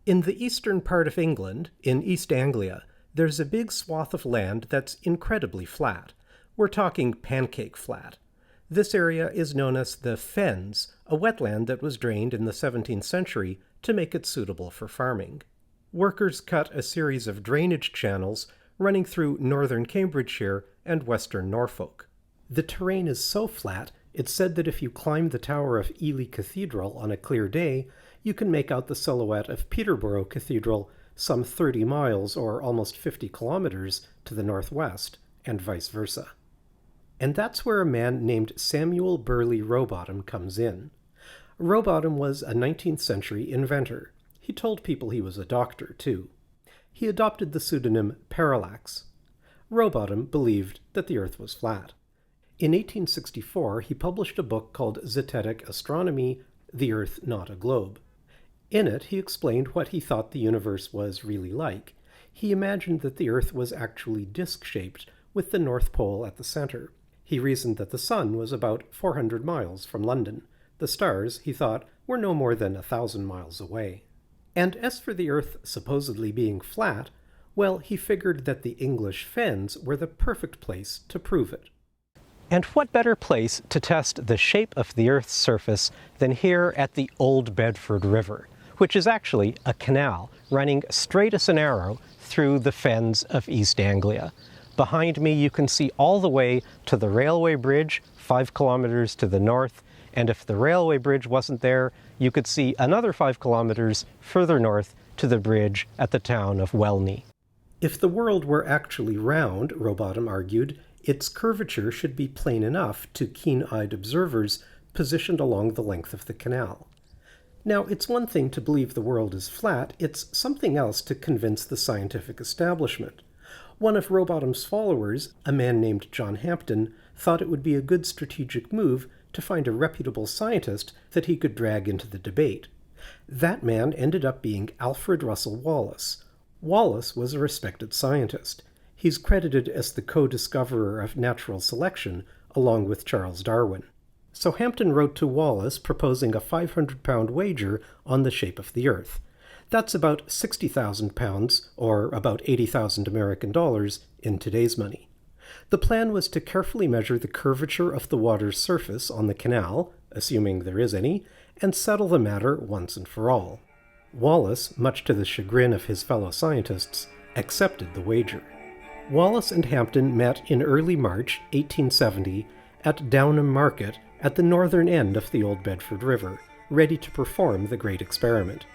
In the eastern part of England, in East Anglia, there's a big swath of land that's incredibly flat. We're talking pancake flat. This area is known as the Fens, a wetland that was drained in the 17th century to make it suitable for farming. Workers cut a series of drainage channels running through northern Cambridgeshire and western Norfolk. The terrain is so flat, it's said that if you climb the tower of Ely Cathedral on a clear day, you can make out the silhouette of Peterborough Cathedral some 30 miles or almost 50 kilometers to the northwest, and vice versa. And that's where a man named Samuel Birley Rowbotham comes in. Rowbotham was a 19th century inventor. He told people he was a doctor, too. He adopted the pseudonym Parallax. Rowbotham believed that the Earth was flat. In 1864, he published a book called Zetetic Astronomy, The Earth Not a Globe. In it, he explained what he thought the universe was really like. He imagined that the Earth was actually disc-shaped, with the North Pole at the center. He reasoned that the Sun was about 400 miles from London. The stars, he thought, were no more than 1,000 miles away. And as for the Earth supposedly being flat, well, he figured that the English Fens were the perfect place to prove it. And what better place to test the shape of the Earth's surface than here at the Old Bedford River, which is actually a canal running straight as an arrow through the Fens of East Anglia. Behind me you can see all the way to the railway bridge, 5 kilometers to the north, and if the railway bridge wasn't there, you could see another 5 kilometers further north to the bridge at the town of Welney. If the world were actually round, Rowbotham argued, its curvature should be plain enough to keen-eyed observers positioned along the length of the canal. Now, it's one thing to believe the world is flat, it's something else to convince the scientific establishment. One of Rowbotham's followers, a man named John Hampden, thought it would be a good strategic move to find a reputable scientist that he could drag into the debate. That man ended up being Alfred Russel Wallace. Wallace was a respected scientist. He's credited as the co-discoverer of natural selection, along with Charles Darwin. So Hampden wrote to Wallace proposing a 500-pound wager on the shape of the Earth. That's about 60,000 pounds, or about 80,000 American dollars, in today's money. The plan was to carefully measure the curvature of the water's surface on the canal, assuming there is any, and settle the matter once and for all. Wallace, much to the chagrin of his fellow scientists, accepted the wager. Wallace and Hampden met in early March 1870 at Downham Market at the northern end of the Old Bedford River, ready to perform the great experiment.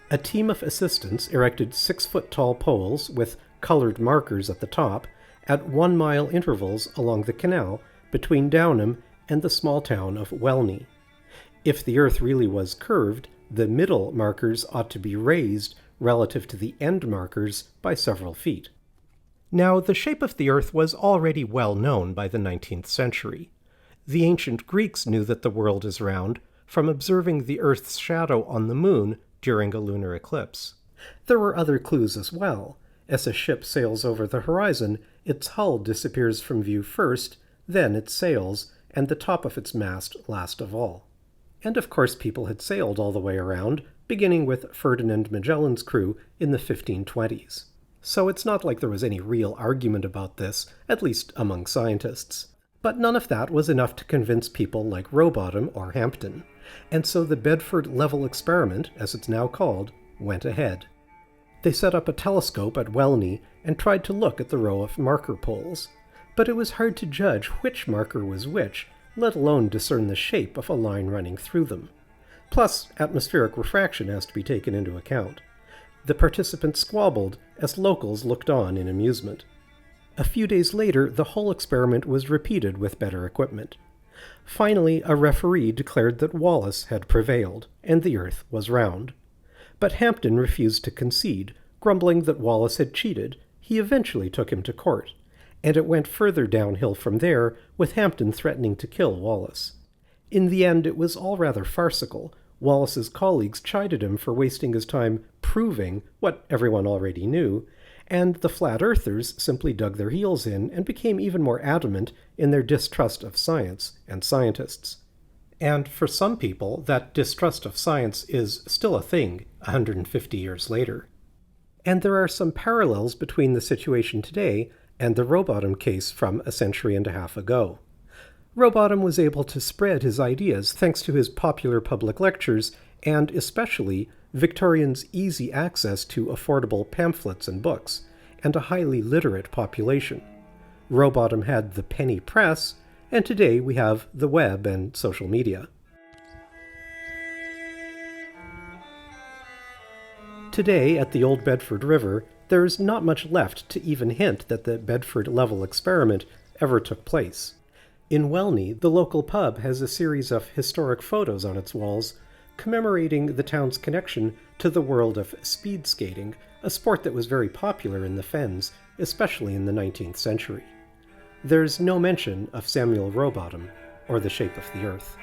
A team of assistants erected 6-foot-tall poles with colored markers at the top at 1-mile intervals along the canal between Downham and the small town of Welney. If the Earth really was curved, the middle markers ought to be raised relative to the end markers by several feet. Now, the shape of the Earth was already well known by the 19th century. The ancient Greeks knew that the world is round from observing the Earth's shadow on the moon during a lunar eclipse. There were other clues as well. As a ship sails over the horizon, its hull disappears from view first, then its sails, and the top of its mast last of all. And of course people had sailed all the way around, beginning with Ferdinand Magellan's crew in the 1520s. So it's not like there was any real argument about this, at least among scientists. But none of that was enough to convince people like Rowbotham or Hampden, and so the Bedford Level Experiment, as it's now called, went ahead. They set up a telescope at Welney and tried to look at the row of marker poles, but it was hard to judge which marker was which, let alone discern the shape of a line running through them. Plus, atmospheric refraction has to be taken into account. The participants squabbled as locals looked on in amusement. A few days later, the whole experiment was repeated with better equipment. Finally, a referee declared that Wallace had prevailed, and the Earth was round. But Hampden refused to concede, grumbling that Wallace had cheated. He eventually took him to court, and it went further downhill from there, with Hampden threatening to kill Wallace. In the end, it was all rather farcical. Wallace's colleagues chided him for wasting his time proving what everyone already knew, and the flat earthers simply dug their heels in and became even more adamant in their distrust of science and scientists. And for some people, that distrust of science is still a thing 150 years later. And there are some parallels between the situation today and the Rowbotham case from a century and a half ago. Rowbotham was able to spread his ideas thanks to his popular public lectures and especially Victorians' easy access to affordable pamphlets and books, and a highly literate population. Rowbotham had the penny press, and today we have the web and social media. Today, at the Old Bedford River, there is not much left to even hint that the Bedford Level Experiment ever took place. In Welney, the local pub has a series of historic photos on its walls commemorating the town's connection to the world of speed skating, a sport that was very popular in the Fens, especially in the 19th century. There's no mention of Samuel Rowbotham or the shape of the earth.